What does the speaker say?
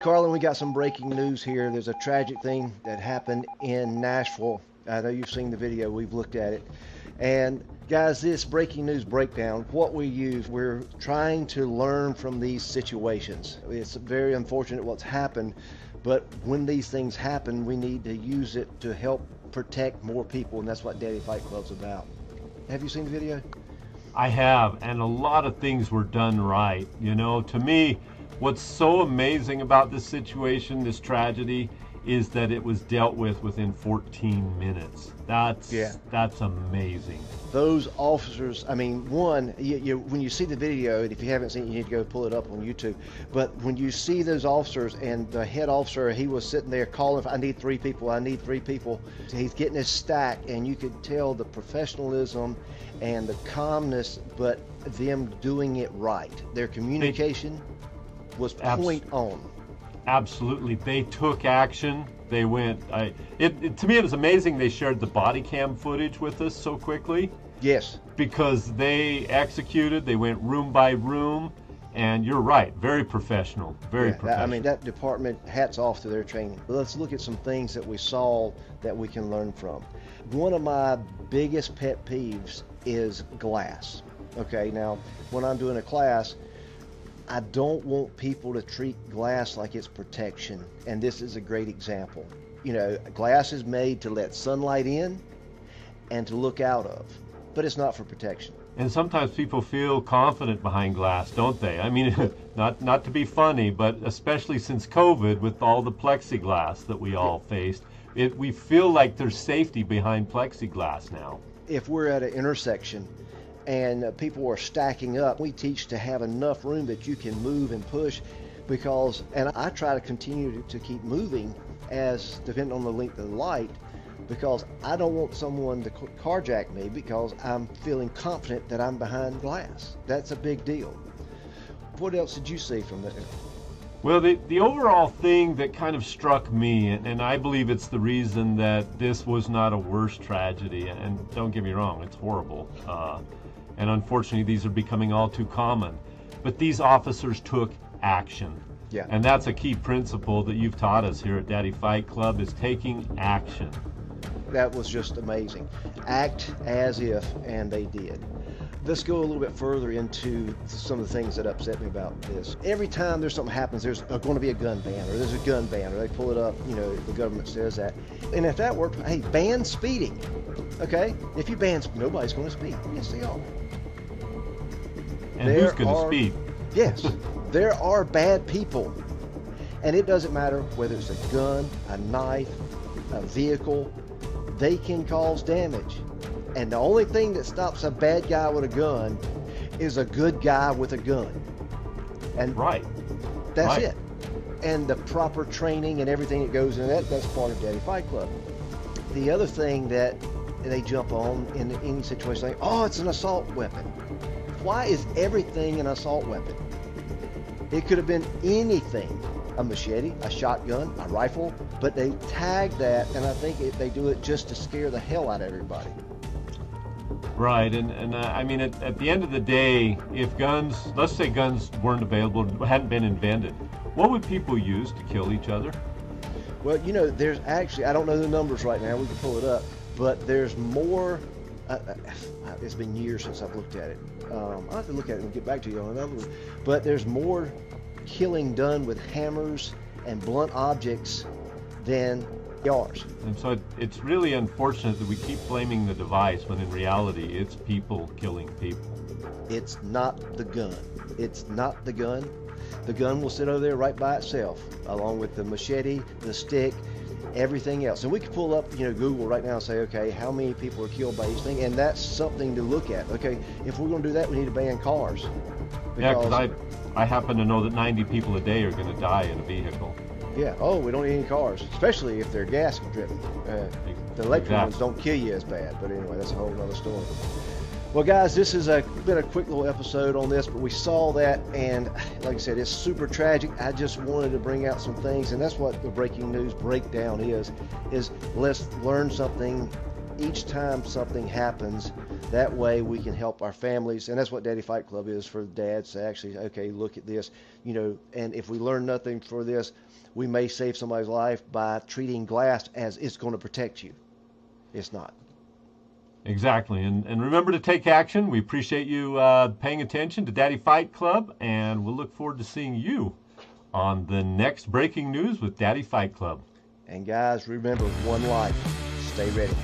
Carlin, we got some breaking news here. There's a tragic thing that happened in Nashville. I know you've seen the video, we've looked at it. And guys, this breaking news breakdown, what we use, we're trying to learn from these situations. It's very unfortunate what's happened, but when these things happen, we need to use it to help protect more people, and that's what Daddy Fight Club's about. Have you seen the video? I have, and a lot of things were done right. You know, to me, what's so amazing about this situation, this tragedy, is that it was dealt with within 14 minutes. That's amazing. Those officers, I mean, one, when you see the video, and if you haven't seen it, you need to go pull it up on YouTube. But when you see those officers, and the head officer, he was sitting there calling, I need 3 people, I need 3 people. He's getting his stack, and you could tell the professionalism and the calmness, but them doing it right. Their communication was point on. Absolutely, they took action. They went. To me, it was amazing. They shared the body cam footage with us so quickly. Yes, because they executed. They went room by room, and you're right. Very professional. Very professional. I mean, that department, hats off to their training. Let's look at some things that we saw that we can learn from. One of my biggest pet peeves is glass. Okay, now when I'm doing a class, I don't want people to treat glass like it's protection, and this is a great example. You know, glass is made to let sunlight in and to look out of, but it's not for protection. And sometimes people feel confident behind glass, don't they? I mean, not to be funny, but especially since COVID, with all the plexiglass that we all faced, we feel like there's safety behind plexiglass now. If we're at an intersection and people are stacking up, we teach to have enough room that you can move and push, because, and I try to continue to keep moving as depending on the length of the light, because I don't want someone to carjack me because I'm feeling confident that I'm behind glass. That's a big deal. What else did you see from that? Well, the overall thing that kind of struck me, and I believe it's the reason that this was not a worse tragedy, and don't get me wrong, it's horrible. And unfortunately, these are becoming all too common. But these officers took action. Yeah. And that's a key principle that you've taught us here at Daddy Fight Club, is taking action. That was just amazing. Act as if, and they did. Let's go a little bit further into some of the things that upset me about this. Every time there's something happens, there's going to be a gun ban, or there's a gun ban, or they pull it up, you know, the government says that. And if that worked, hey, ban speeding, okay? If you ban, nobody's going to speed. Yes, they are. And who's going to speed? Yes, there are bad people. And it doesn't matter whether it's a gun, a knife, a vehicle, they can cause damage. And the only thing that stops a bad guy with a gun is a good guy with a gun. And right. That's it. And the proper training and everything that goes into that, that's part of Daddy Fight Club. The other thing that they jump on in any situation, like, oh, it's an assault weapon. Why is everything an assault weapon? It could have been anything. A machete, a shotgun, a rifle, but they tag that, and I think they do it just to scare the hell out of everybody. Right, and I mean, at the end of the day, if guns, let's say guns weren't available, hadn't been invented, what would people use to kill each other? Well, you know, there's actually, I don't know the numbers right now, we can pull it up, but there's more, it's been years since I've looked at it. I'll have to look at it and get back to you on another one. But there's more killing done with hammers and blunt objects than yours. And so it's really unfortunate that we keep blaming the device when in reality it's people killing people. It's not the gun. It's not the gun. The gun will sit over there right by itself, along with the machete, the stick, everything else. And we could pull up, you know, Google right now and say, okay, how many people are killed by each thing? And that's something to look at. Okay, if we're going to do that, we need to ban cars. Yeah, because I happen to know that 90 people a day are going to die in a vehicle. Yeah, oh, we don't need any cars, especially if they're gas driven. The electric ones don't kill you as bad, but anyway, that's a whole other story. Well, guys, this has been a quick little episode on this, but we saw that, and like I said, it's super tragic. I just wanted to bring out some things, and that's what the breaking news breakdown is let's learn something each time something happens. That way we can help our families, and that's what Daddy Fight Club is, for dads to actually, okay, look at this, you know, and if we learn nothing for this, we may save somebody's life by treating glass as it's going to protect you. It's not. Exactly. And remember to take action. We appreciate you paying attention to Daddy Fight Club, and we'll look forward to seeing you on the next Breaking News with Daddy Fight Club. And guys, remember, one life. Stay ready.